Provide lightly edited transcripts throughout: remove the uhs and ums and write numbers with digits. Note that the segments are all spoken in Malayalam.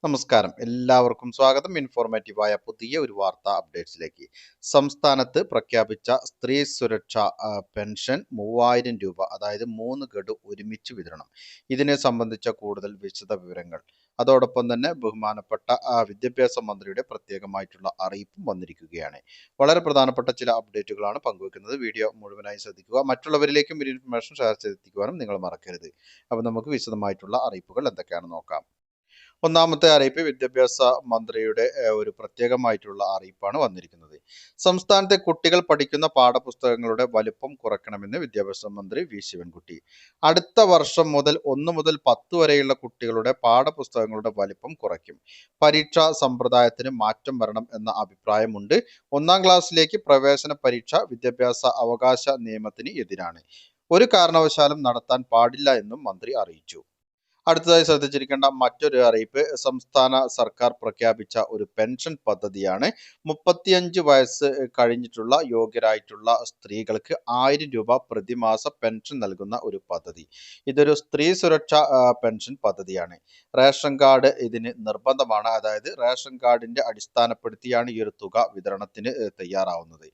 നമസ്കാരം, എല്ലാവർക്കും സ്വാഗതം. ഇൻഫോർമേറ്റീവായ പുതിയ ഒരു വാർത്താ അപ്ഡേറ്റ്സിലേക്ക്. സംസ്ഥാനത്ത് പ്രഖ്യാപിച്ച സ്ത്രീ സുരക്ഷാ പെൻഷൻ 3000 രൂപ, അതായത് 3 ഗഡു ഒരുമിച്ച് വിതരണം. ഇതിനെ സംബന്ധിച്ച കൂടുതൽ വിശദ വിവരങ്ങൾ, അതോടൊപ്പം തന്നെ ബഹുമാനപ്പെട്ട വിദ്യാഭ്യാസ മന്ത്രിയുടെ പ്രത്യേകമായിട്ടുള്ള അറിയിപ്പും വന്നിരിക്കുകയാണ്. വളരെ പ്രധാനപ്പെട്ട ചില അപ്ഡേറ്റുകളാണ് പങ്കുവെക്കുന്നത്. വീഡിയോ മുഴുവനായി ശ്രദ്ധിക്കുക. മറ്റുള്ളവരിലേക്കും ഈ ഇൻഫർമേഷൻ ഷെയർ ചെയ്തെത്തിക്കുവാനും നിങ്ങൾ മറക്കരുത്. അപ്പോൾ നമുക്ക് വിശദമായിട്ടുള്ള അറിയിപ്പുകൾ എന്തൊക്കെയാണെന്ന് നോക്കാം. ഒന്നാമത്തെ അറിയിപ്പ് വിദ്യാഭ്യാസ മന്ത്രിയുടെ ഒരു പ്രത്യേകമായിട്ടുള്ള അറിയിപ്പാണ് വന്നിരിക്കുന്നത്. സംസ്ഥാനത്തെ കുട്ടികൾ പഠിക്കുന്ന പാഠപുസ്തകങ്ങളുടെ വലിപ്പം കുറയ്ക്കണമെന്ന് വിദ്യാഭ്യാസ മന്ത്രി വി ശിവൻകുട്ടി. അടുത്ത വർഷം മുതൽ 1 മുതൽ 10 വരെയുള്ള കുട്ടികളുടെ പാഠപുസ്തകങ്ങളുടെ വലിപ്പം കുറയ്ക്കും. പരീക്ഷാ സമ്പ്രദായത്തിന് മാറ്റം വരണം എന്ന അഭിപ്രായമുണ്ട്. 1-ാം ക്ലാസ്സിലേക്ക് പ്രവേശന പരീക്ഷ വിദ്യാഭ്യാസ അവകാശ നിയമത്തിന് എതിരാണ്. ഒരു കാരണവശാലും നടത്താൻ പാടില്ല എന്നും മന്ത്രി അറിയിച്ചു. അടുത്തതായി ശ്രദ്ധിച്ചിരിക്കേണ്ട മറ്റൊരു അറിയിപ്പ് സംസ്ഥാന സർക്കാർ പ്രഖ്യാപിച്ച ഒരു പെൻഷൻ പദ്ധതിയാണ്. 35 വയസ്സ് കഴിഞ്ഞിട്ടുള്ള യോഗ്യരായിട്ടുള്ള സ്ത്രീകൾക്ക് 1000 രൂപ പ്രതിമാസ പെൻഷൻ നൽകുന്ന ഒരു പദ്ധതി. ഇതൊരു സ്ത്രീ സുരക്ഷാ പെൻഷൻ പദ്ധതിയാണ്. റേഷൻ കാർഡ് ഇതിന് നിർബന്ധമാണ്. അതായത് റേഷൻ കാർഡിന്റെ അടിസ്ഥാനപ്പെടുത്തിയാണ് ഈ ഒരു തുക വിതരണത്തിന് തയ്യാറാവുന്നത്.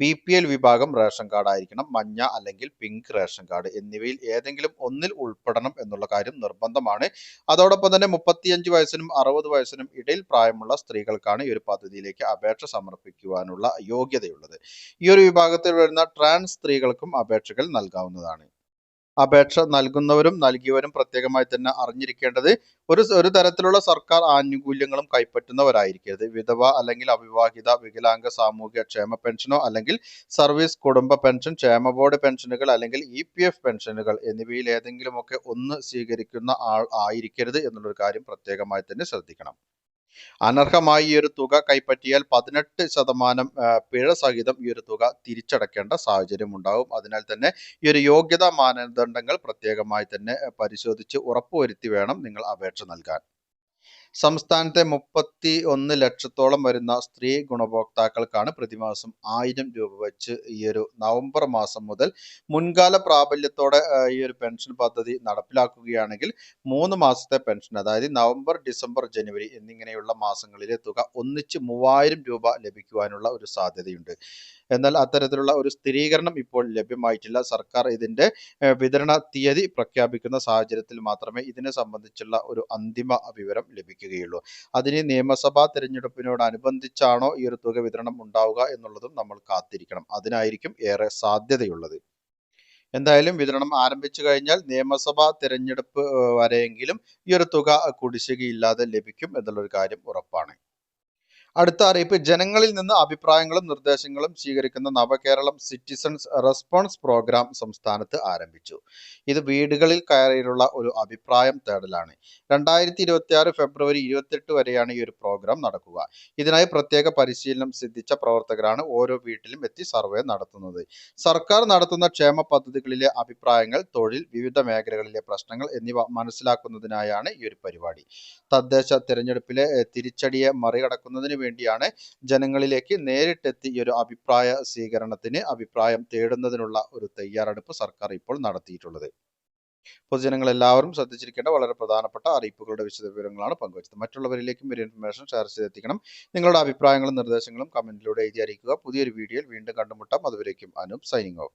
BPL വിഭാഗം റേഷൻ കാർഡ് ആയിരിക്കണം. മഞ്ഞ അല്ലെങ്കിൽ പിങ്ക് റേഷൻ കാർഡ് എന്നിവയിൽ ഏതെങ്കിലും ഒന്നിൽ ഉൾപ്പെടണം എന്നുള്ള കാര്യം നിർബന്ധമാണ്. അതോടൊപ്പം തന്നെ 35 വയസ്സിനും 60 വയസ്സിനും ഇടയിൽ പ്രായമുള്ള സ്ത്രീകൾക്കാണ് ഈ ഒരു പദ്ധതിയിലേക്ക് അപേക്ഷ സമർപ്പിക്കുവാനുള്ള യോഗ്യതയുള്ളത്. ഈ ഒരു വിഭാഗത്തിൽ വരുന്ന ട്രാൻസ് സ്ത്രീകൾക്കും അപേക്ഷകൾ നൽകാവുന്നതാണ്. അപേക്ഷ നൽകുന്നവരും നൽകിയവരും പ്രത്യേകമായി തന്നെ അറിഞ്ഞിരിക്കേണ്ടത് ഒരു തരത്തിലുള്ള സർക്കാർ ആനുകൂല്യങ്ങളും കൈപ്പറ്റുന്നവരായിരിക്കരുത്. വിധവ അല്ലെങ്കിൽ അവിവാഹിത, വികലാംഗ സാമൂഹ്യ ക്ഷേമ പെൻഷനോ അല്ലെങ്കിൽ സർവീസ് കുടുംബ പെൻഷൻ, ക്ഷേമ ബോർഡ് പെൻഷനുകൾ അല്ലെങ്കിൽ EPF പെൻഷനുകൾ എന്നിവയിൽ ഏതെങ്കിലുമൊക്കെ ഒന്ന് സ്വീകരിക്കുന്ന ആൾ ആയിരിക്കരുത് എന്നുള്ളൊരു കാര്യം പ്രത്യേകമായി തന്നെ ശ്രദ്ധിക്കണം. അനർഹമായി ഈ ഒരു തുക കൈപ്പറ്റിയാൽ 18% പിഴ സഹിതം ഈ ഒരു തുക തിരിച്ചടക്കേണ്ട സാഹചര്യം ഉണ്ടാകും. അതിനാൽ തന്നെ ഈ ഒരു യോഗ്യതാ മാനദണ്ഡങ്ങൾ പ്രത്യേകമായി തന്നെ പരിശോധിച്ച് ഉറപ്പുവരുത്തി വേണം നിങ്ങൾ അപേക്ഷ നൽകാൻ. സംസ്ഥാനത്തെ 31 ലക്ഷത്തോളം വരുന്ന സ്ത്രീ ഗുണഭോക്താക്കൾക്കാണ് പ്രതിമാസം 1000 രൂപ വെച്ച് ഈ ഒരു നവംബർ മാസം മുതൽ മുൻകാല പ്രാബല്യത്തോടെ ഈ ഒരു പെൻഷൻ പദ്ധതി നടപ്പിലാക്കുകയാണെങ്കിൽ 3 മാസത്തെ പെൻഷൻ, അതായത് നവംബർ, ഡിസംബർ, ജനുവരി എന്നിങ്ങനെയുള്ള മാസങ്ങളിലെ തുക ഒന്നിച്ച് 3000 രൂപ ലഭിക്കുവാനുള്ള ഒരു സാധ്യതയുണ്ട്. എന്നാൽ അത്തരത്തിലുള്ള ഒരു സ്ഥിരീകരണം ഇപ്പോൾ ലഭ്യമായിട്ടില്ല. സർക്കാർ ഇതിന്റെ വിതരണ തീയതി പ്രഖ്യാപിക്കുന്ന സാഹചര്യത്തിൽ മാത്രമേ ഇതിനെ സംബന്ധിച്ചുള്ള ഒരു അന്തിമ വിവരം ലഭിക്കുകയുള്ളൂ. അതിന് നിയമസഭാ തിരഞ്ഞെടുപ്പിനോടനുബന്ധിച്ചാണോ ഈ ഒരു തുക വിതരണം ഉണ്ടാവുക എന്നുള്ളതും നമ്മൾ കാത്തിരിക്കണം. അതിനായിരിക്കും ഏറെ സാധ്യതയുള്ളത്. എന്തായാലും വിതരണം ആരംഭിച്ചു കഴിഞ്ഞാൽ നിയമസഭാ തിരഞ്ഞെടുപ്പ് വരെയെങ്കിലും ഈ ഒരു തുക കുടിശ്ശികയില്ലാതെ ലഭിക്കും എന്നുള്ളൊരു കാര്യം ഉറപ്പാണ്. അടുത്ത അറിയിപ്പ് ജനങ്ങളിൽ നിന്ന് അഭിപ്രായങ്ങളും നിർദ്ദേശങ്ങളും സ്വീകരിക്കുന്ന നവകേരളം സിറ്റിസൺസ് റെസ്പോൺസ് പ്രോഗ്രാം സംസ്ഥാനത്ത് ആരംഭിച്ചു. ഇത് വീടുകളിൽ കയറിയുള്ള ഒരു അഭിപ്രായം തേടലാണ്. 2026 ഫെബ്രുവരി 28 വരെയാണ് ഈ ഒരു പ്രോഗ്രാം നടക്കുക. ഇതിനായി പ്രത്യേക പരിശീലനം സിദ്ധിച്ച പ്രവർത്തകരാണ് ഓരോ വീട്ടിലും എത്തി സർവേ നടത്തുന്നത്. സർക്കാർ നടത്തുന്ന ക്ഷേമ പദ്ധതികളിലെ അഭിപ്രായങ്ങൾ, തൊഴിൽ, വിവിധ മേഖലകളിലെ പ്രശ്നങ്ങൾ എന്നിവ മനസ്സിലാക്കുന്നതിനായാണ് ഈ ഒരു പരിപാടി. തദ്ദേശ തിരഞ്ഞെടുപ്പിലെ തിരിച്ചടിയെ മറികടക്കുന്നതിന് വേണ്ടിയാണ് ജനങ്ങളിലേക്ക് നേരിട്ടെത്തി ഈ ഒരു അഭിപ്രായ സ്വീകരണത്തിന്, അഭിപ്രായം തേടുന്നതിനുള്ള ഒരു തയ്യാറെടുപ്പ് സർക്കാർ ഇപ്പോൾ നടത്തിയിട്ടുള്ളത്. പൊതുജനങ്ങൾ എല്ലാവരും ശ്രദ്ധിച്ചിരിക്കേണ്ട വളരെ പ്രധാനപ്പെട്ട അറിയിപ്പുകളുടെ വിശദവിവരങ്ങളാണ് പങ്കുവച്ചത്. മറ്റുള്ളവരിലേക്കും ഒരു ഇൻഫർമേഷൻ ഷെയർ ചെയ്തെത്തിക്കണം. നിങ്ങളുടെ അഭിപ്രായങ്ങളും നിർദ്ദേശങ്ങളും കമന്റിലൂടെ എഴുതി അറിയിക്കുക. പുതിയൊരു വീഡിയോയിൽ വീണ്ടും കണ്ടുമുട്ടാം. അതുവരേക്കും അനൂപ് സൈനിങ് ഓഫ്.